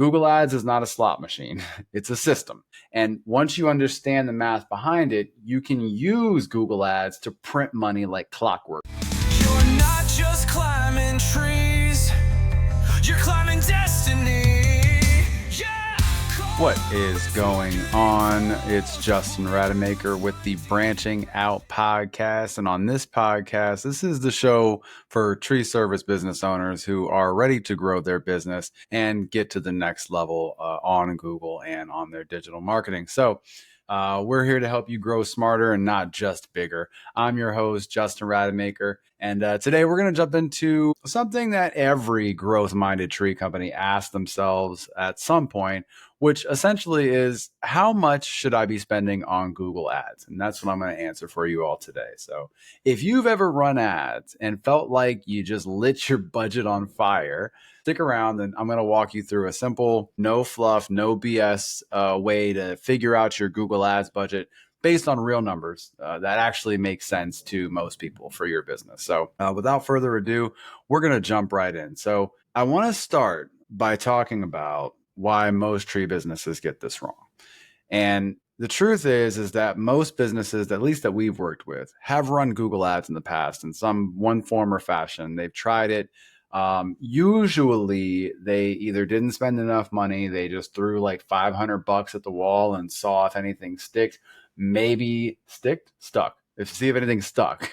Google Ads is not a slot machine. It's a system. And once you understand the math behind it, you can use Google Ads to print money like clockwork. You're not just climbing trees, you're climbing destiny. What is going on? It's Justin Rademacher with the Branching Out podcast. And on this podcast, this is the show for tree service business owners who are ready to grow their business and get to the next level on Google and on their digital marketing. So we're here to help you grow smarter and not just bigger. I'm your host, Justin Rademacher. And today we're going to jump into something that every growth-minded tree company asks themselves at some point, which essentially is, how much should I be spending on Google Ads? And that's what I'm going to answer for you all today. So if you've ever run ads and felt like you just lit your budget on fire, stick around and I'm going to walk you through a simple, no fluff, no BS way to figure out your Google Ads budget based on real numbers that actually make sense to most people for your business. So without further ado, we're going to jump right in. So I want to start by talking about why most tree businesses get this wrong. And the truth is that most businesses, at least that we've worked with, have run Google Ads in the past in some one form or fashion. They've tried it. Usually they either didn't spend enough money, they just threw like $500 at the wall and saw if anything stuck. Maybe stuck. See if anything stuck.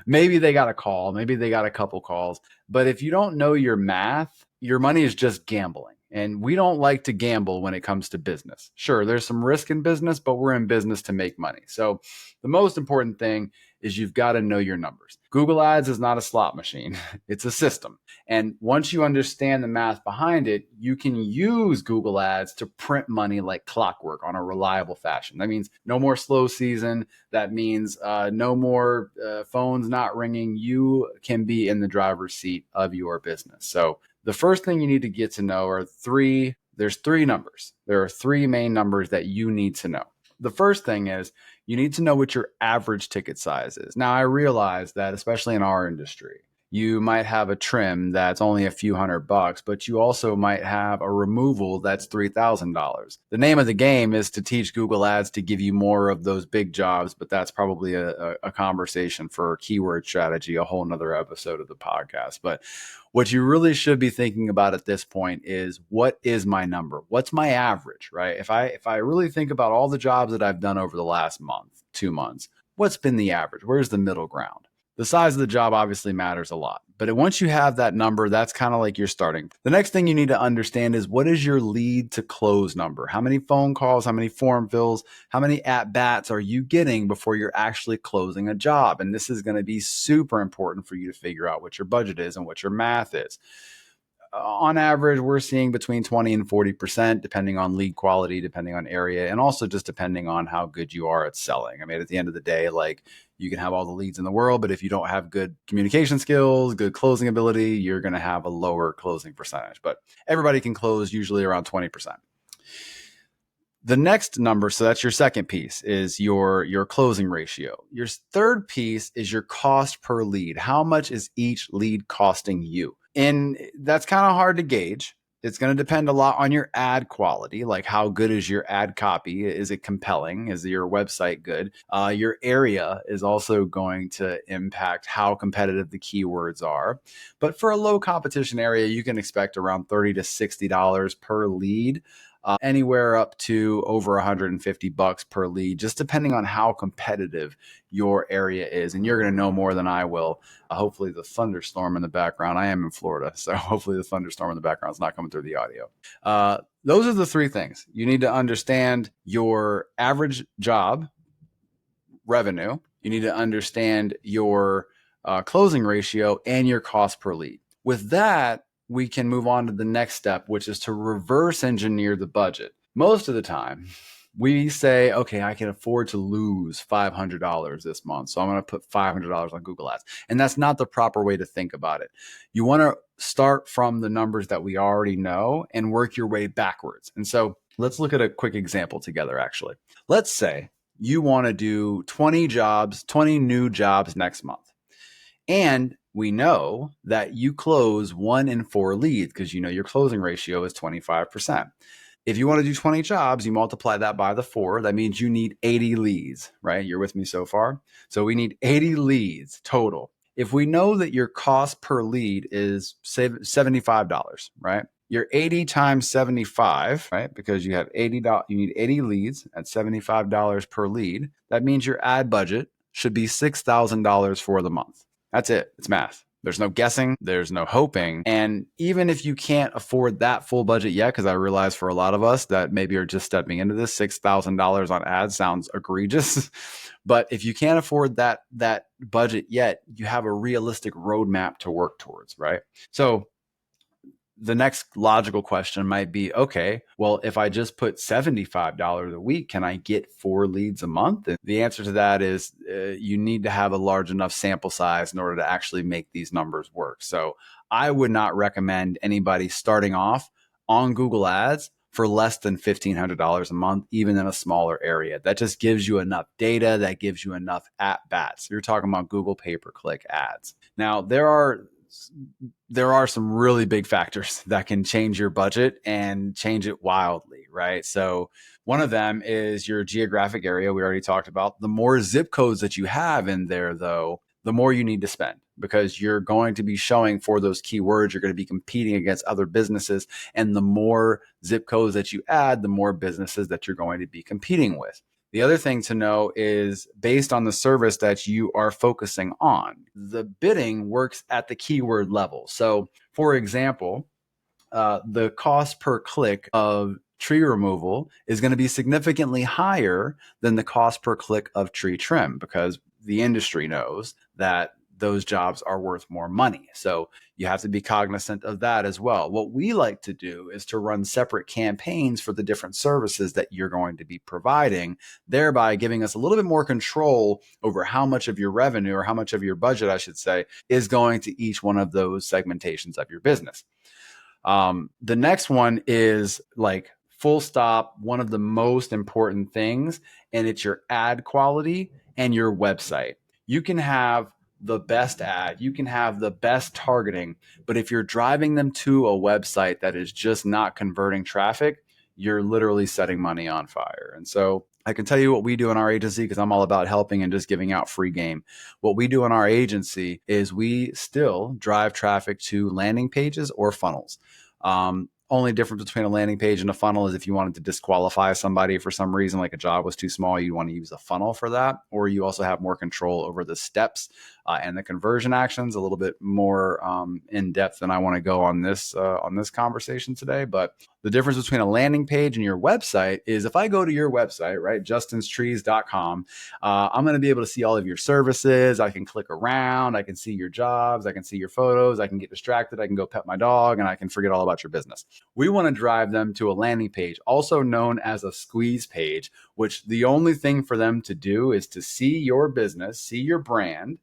Maybe they got a call, maybe they got a couple calls. But if you don't know your math, your money is just gambling. And we don't like to gamble when it comes to business. Sure, there's some risk in business, but we're in business to make money. So the most important thing is you've got to know your numbers. Google Ads is not a slot machine. It's a system. And once you understand the math behind it, you can use Google Ads to print money like clockwork on a reliable fashion. That means no more slow season. That means no more phones not ringing. You can be in the driver's seat of your business. So the first thing you need to get to know are there's three numbers. There are three main numbers that you need to know. The first thing is you need to know what your average ticket size is. Now, I realize that especially in our industry, you might have a trim that's only a few $100, but you also might have a removal that's $3,000. The name of the game is to teach Google Ads to give you more of those big jobs, but that's probably a conversation for keyword strategy, a whole nother episode of the podcast. But what you really should be thinking about at this point is, what is my number? What's my average, right? If I really think about all the jobs that I've done over the last month, 2 months, what's been the average? Where's the middle ground? The size of the job obviously matters a lot, but once you have that number, that's kind of like your starting. The next thing you need to understand is, what is your lead to close number? How many phone calls, how many form fills, how many at-bats are you getting before you're actually closing a job? And this is going to be super important for you to figure out what your budget is and what your math is. On average, we're seeing between 20 and 40%, depending on lead quality, depending on area, and also just depending on how good you are at selling. I mean, at the end of the day, like, you can have all the leads in the world, but if you don't have good communication skills, good closing ability, you're going to have a lower closing percentage. But everybody can close usually around 20%. The next number, so that's your second piece, is your closing ratio. Your third piece is your cost per lead. How much is each lead costing you? And that's kind of hard to gauge. It's going to depend a lot on your ad quality, like how good is your ad copy? Is it compelling? Is your website good? Your area is also going to impact how competitive the keywords are. But for a low competition area, you can expect around $30 to $60 per lead. Anywhere up to over $150 per lead, just depending on how competitive your area is. And you're going to know more than I will. Hopefully the thunderstorm in the background, I am in Florida, so hopefully the thunderstorm in the background is not coming through the audio. Those are the three things. You need to understand your average job revenue. You need to understand your closing ratio and your cost per lead. With that, we can move on to the next step, which is to reverse engineer the budget. Most of the time, we say, okay, I can afford to lose $500 this month, so I'm going to put $500 on Google Ads. And that's not the proper way to think about it. You want to start from the numbers that we already know and work your way backwards. And so let's look at a quick example together, actually. Let's say you want to do 20 new jobs next month. And we know that you close 1 in 4 leads because you know your closing ratio is 25%. If you want to do 20 jobs, you multiply that by the 4. That means you need 80 leads, right? You're with me so far? So we need 80 leads total. If we know that your cost per lead is $75, right? Your 80 times 75, right? Because you have $80, you need 80 leads at $75 per lead. That means your ad budget should be $6,000 for the month. That's it. It's math. There's no guessing. There's no hoping. And even if you can't afford that full budget yet, because I realize for a lot of us that maybe are just stepping into this, $6,000 on ads sounds egregious. But if you can't afford that budget yet, you have a realistic roadmap to work towards, right? So the next logical question might be, okay, well, if I just put $75 a week, can I get 4 leads a month? And the answer to that is you need to have a large enough sample size in order to actually make these numbers work. So I would not recommend anybody starting off on Google Ads for less than $1,500 a month, even in a smaller area. That just gives you enough data, that gives you enough at bats. You're talking about Google pay-per-click ads. Now, there are some really big factors that can change your budget and change it wildly, right? So one of them is your geographic area. We already talked about. The more zip codes that you have in there, though, the more you need to spend, because you're going to be showing for those keywords. You're going to be competing against other businesses. And the more zip codes that you add, the more businesses that you're going to be competing with. The other thing to know is based on the service that you are focusing on, the bidding works at the keyword level. So for example, the cost per click of tree removal is going to be significantly higher than the cost per click of tree trim, because the industry knows that those jobs are worth more money. So you have to be cognizant of that as well. What we like to do is to run separate campaigns for the different services that you're going to be providing, thereby giving us a little bit more control over how much of your revenue, or how much of your budget, I should say, is going to each one of those segmentations of your business. The next one is like full stop, one of the most important things, and it's your ad quality and your website. You can have the best ad, you can have the best targeting, but if you're driving them to a website that is just not converting traffic, you're literally setting money on fire. And so I can tell you what we do in our agency, because I'm all about helping and just giving out free game. What we do in our agency is we still drive traffic to landing pages or funnels. Only difference between a landing page and a funnel is if you wanted to disqualify somebody for some reason, like a job was too small, you want to use a funnel for that, or you also have more control over the steps and the conversion actions, a little bit more in depth than I want to go on this conversation today. But the difference between a landing page and your website is if I go to your website, right, justinstrees.com, I'm going to be able to see all of your services. I can click around. I can see your jobs. I can see your photos. I can get distracted. I can go pet my dog, and I can forget all about your business. We want to drive them to a landing page, also known as a squeeze page, which the only thing for them to do is to see your business, see your brand,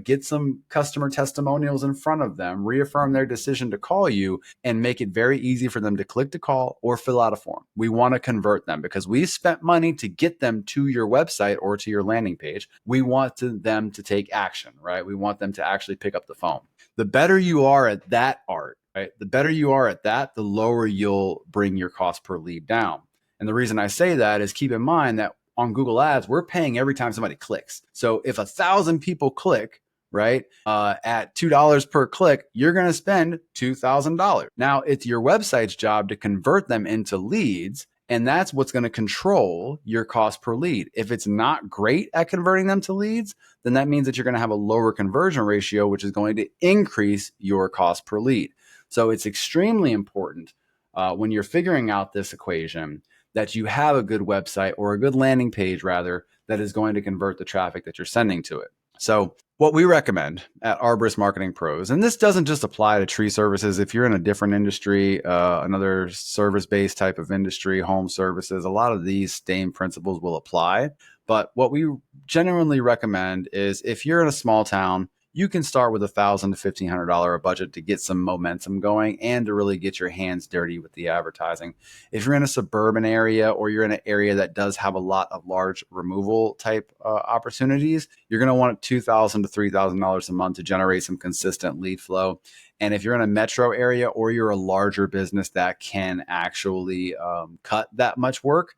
get some customer testimonials in front of them, reaffirm their decision to call you, and make it very easy for them to click to call or fill out a form. We want to convert them because we spent money to get them to your website or to your landing page. We want them to take action, right? We want them to actually pick up the phone. The better you are at that art, right? The better you are at that, the lower you'll bring your cost per lead down. And the reason I say that is keep in mind that on Google Ads, we're paying every time somebody clicks. So if 1,000 people click, right, at $2 per click, you're going to spend $2,000. Now it's your website's job to convert them into leads. And that's what's going to control your cost per lead. If it's not great at converting them to leads, then that means that you're going to have a lower conversion ratio, which is going to increase your cost per lead. So it's extremely important when you're figuring out this equation that you have a good website, or a good landing page rather, that is going to convert the traffic that you're sending to it. So what we recommend at Arborist Marketing Pros, and this doesn't just apply to tree services. If you're in a different industry, another service-based type of industry, home services, a lot of these same principles will apply. But what we genuinely recommend is if you're in a small town, you can start with $1,000 to $1,500 budget to get some momentum going and to really get your hands dirty with the advertising. If you're in a suburban area or you're in an area that does have a lot of large removal type opportunities, you're going to want $2,000 to $3,000 a month to generate some consistent lead flow. And if you're in a metro area or you're a larger business that can actually cut that much work,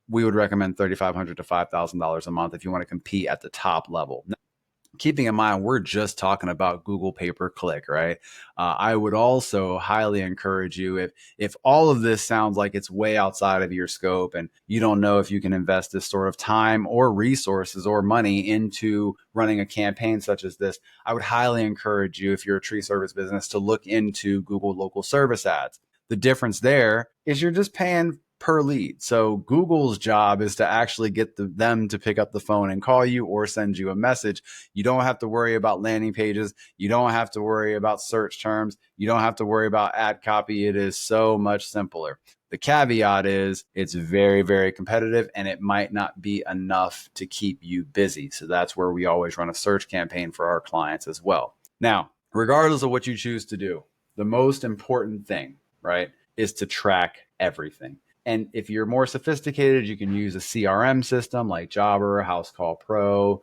we would recommend $3,500 to $5,000 a month if you want to compete at the top level. Now, keeping in mind, we're just talking about Google pay-per-click, right? I would also highly encourage you, if all of this sounds like it's way outside of your scope and you don't know if you can invest this sort of time or resources or money into running a campaign such as this, I would highly encourage you, if you're a tree service business, to look into Google local service ads. The difference there is you're just paying per lead. So Google's job is to actually get them to pick up the phone and call you or send you a message. You don't have to worry about landing pages. You don't have to worry about search terms. You don't have to worry about ad copy. It is so much simpler. The caveat is it's very, very competitive and it might not be enough to keep you busy. So that's where we always run a search campaign for our clients as well. Now, regardless of what you choose to do, the most important thing, right, is to track everything. And if you're more sophisticated, you can use a CRM system like Jobber, House Call Pro.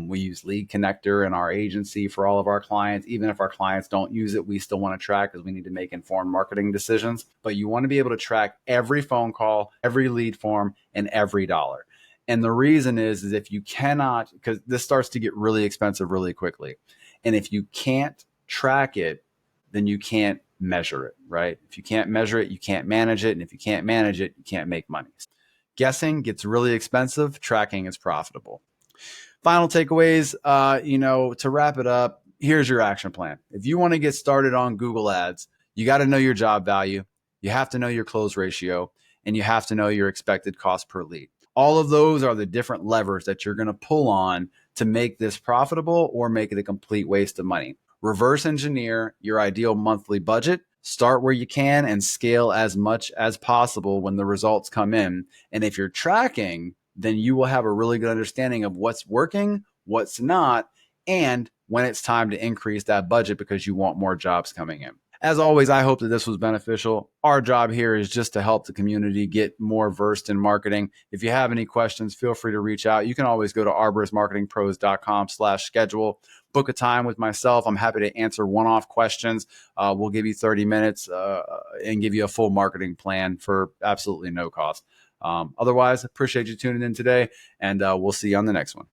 We use Lead Connector in our agency for all of our clients. Even if our clients don't use it, we still want to track because we need to make informed marketing decisions. But you want to be able to track every phone call, every lead form, and every dollar. And the reason is if you cannot, because this starts to get really expensive really quickly. And if you can't track it, then you can't measure it, right? If you can't measure it, you can't manage it. And if you can't manage it, you can't make money. Guessing gets really expensive. Tracking is profitable. Final takeaways, to wrap it up, here's your action plan. If you want to get started on Google Ads, you got to know your job value. You have to know your close ratio, and you have to know your expected cost per lead. All of those are the different levers that you're going to pull on to make this profitable or make it a complete waste of money. Reverse engineer your ideal monthly budget, start where you can, and scale as much as possible when the results come in. And if you're tracking, then you will have a really good understanding of what's working, what's not, and when it's time to increase that budget because you want more jobs coming in. As always, I hope that this was beneficial. Our job here is just to help the community get more versed in marketing. If you have any questions, feel free to reach out. You can always go to arboristmarketingpros.com/schedule. Book a time with myself. I'm happy to answer one-off questions. We'll give you 30 minutes and give you a full marketing plan for absolutely no cost. Otherwise, appreciate you tuning in today, and we'll see you on the next one.